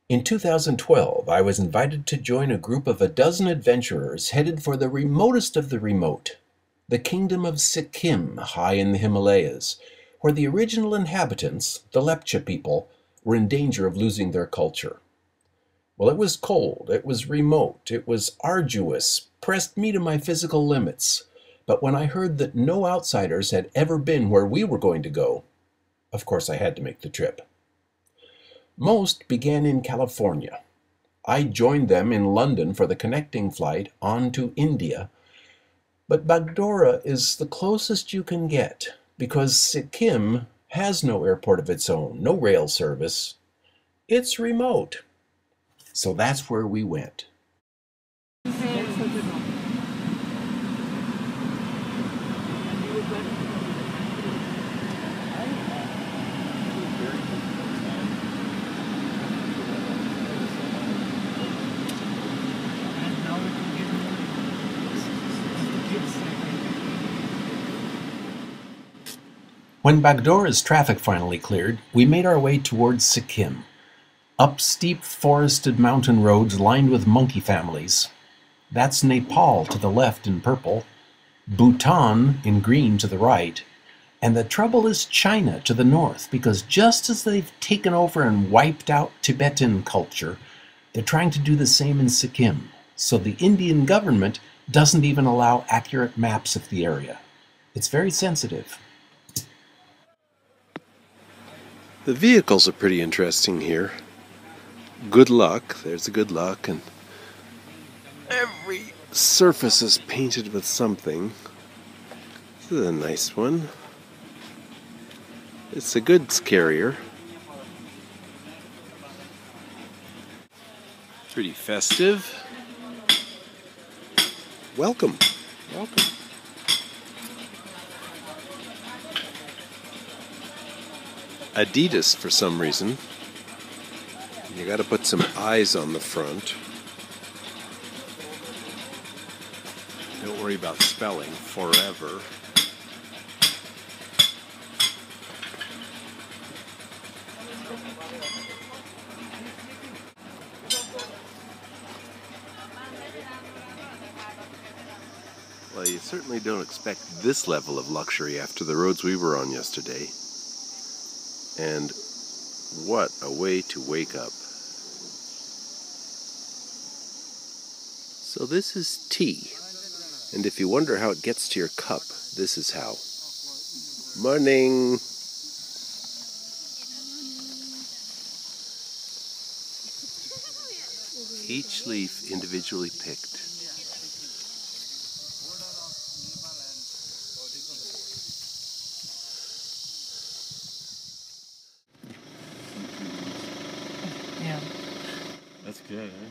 In 2012, I was invited to join a group of a dozen adventurers headed for the remotest of the remote, the kingdom of Sikkim, high in the Himalayas, where the original inhabitants, the Lepcha people, were in danger of losing their culture. Well, it was cold, it was remote, it was arduous, pressed me to my physical limits. But when I heard that no outsiders had ever been where we were going to go, of course I had to make the trip. Most began in California. I joined them in London for the connecting flight on to India. But Bagdogra is the closest you can get, because Sikkim has no airport of its own, no rail service. It's remote. So that's where we went. When Bagdogra's traffic finally cleared, we made our way towards Sikkim, up steep forested mountain roads lined with monkey families. That's Nepal to the left in purple, Bhutan in green to the right, and the trouble is China to the north, because just as they've taken over and wiped out Tibetan culture, they're trying to do the same in Sikkim. So the Indian government doesn't even allow accurate maps of the area. It's very sensitive. The vehicles are pretty interesting here. Good luck, there's a good luck, and every surface is painted with something. This is a nice one. It's a goods carrier. Pretty festive. Welcome. Welcome. Adidas for some reason. You gotta put some eyes on the front. Don't worry about spelling. Forever. Well, you certainly don't expect this level of luxury after the roads we were on yesterday. And what a way to wake up. So this is tea. And if you wonder how it gets to your cup, this is how. Morning! Each leaf individually picked. Yeah. That's good, eh?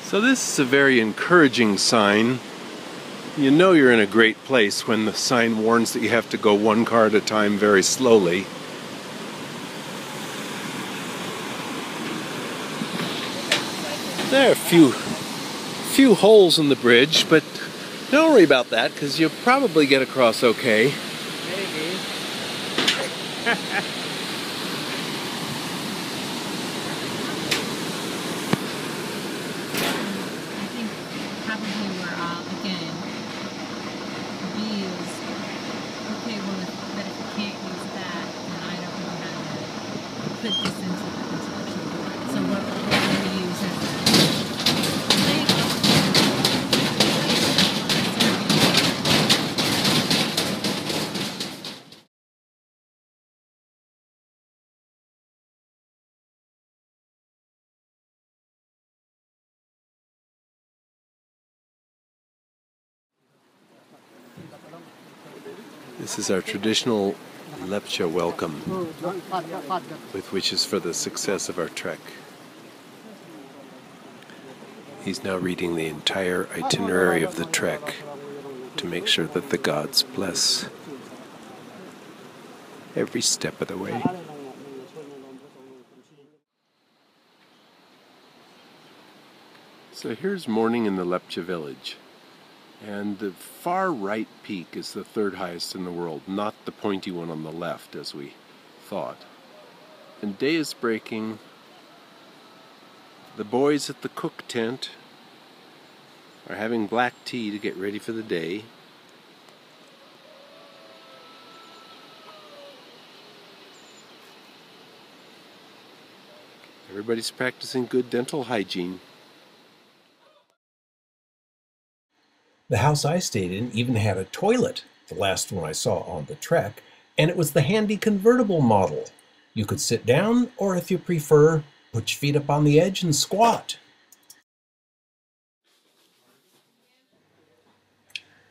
So this is a very encouraging sign. You know you're in a great place when the sign warns that you have to go one car at a time very slowly. There are a few holes in the bridge, but don't worry about that because you'll probably get across okay. Maybe. This is our traditional Lepcha welcome, with which is for the success of our trek. He's now reading the entire itinerary of the trek to make sure that the gods bless every step of the way. So here's morning in the Lepcha village, and the far right peak is the third highest in the world, not the pointy one on the left as we thought. And day is breaking. The boys at the cook tent are having black tea to get ready for the day. Everybody's practicing good dental hygiene. The house I stayed in even had a toilet, the last one I saw on the trek, and it was the handy convertible model. You could sit down, or if you prefer, put your feet up on the edge and squat.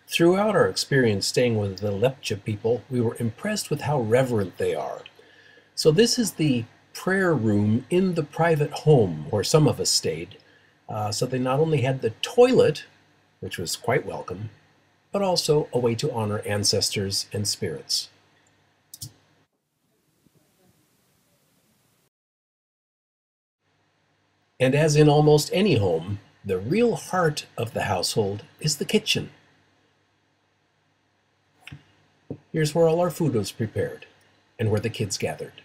Throughout our experience staying with the Lepcha people, we were impressed with how reverent they are. So this is the prayer room in the private home where some of us stayed. So they not only had the toilet, which was quite welcome, but also a way to honor ancestors and spirits. And as in almost any home, the real heart of the household is the kitchen. Here's where all our food was prepared, and where the kids gathered.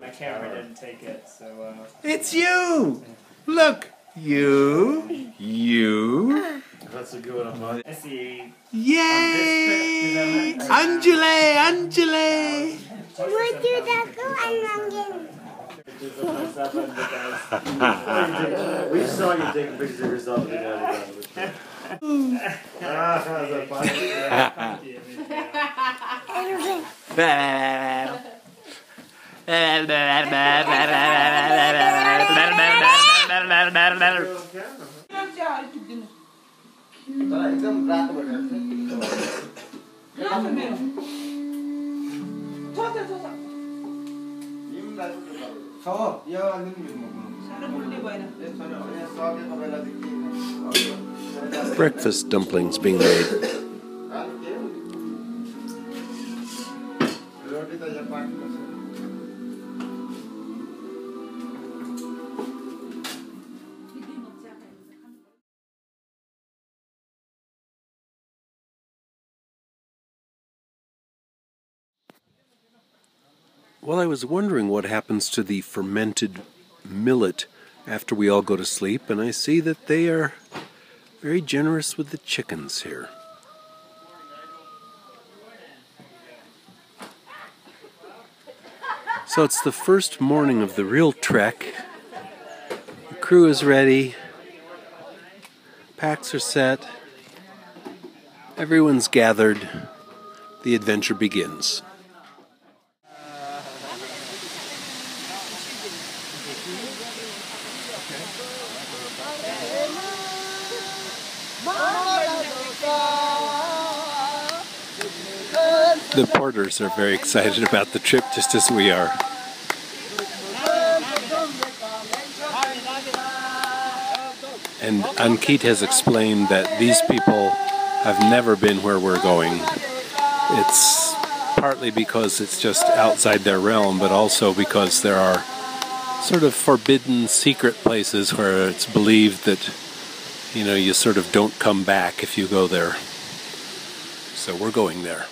My camera didn't take it, so... It's you! Look! You! That's a good one. I see. Yay! Angele! We saw you taking pictures of yourself in the Breakfast dumplings being made. Well, I was wondering what happens to the fermented millet after we all go to sleep, and I see that they are very generous with the chickens here. So it's the first morning of the real trek. The crew is ready. Packs are set. Everyone's gathered. The adventure begins. The porters are very excited about the trip, just as we are. And Ankit has explained that these people have never been where we're going. It's partly because it's just outside their realm, but also because there are sort of forbidden secret places where it's believed that, you know, you sort of don't come back if you go there. So we're going there.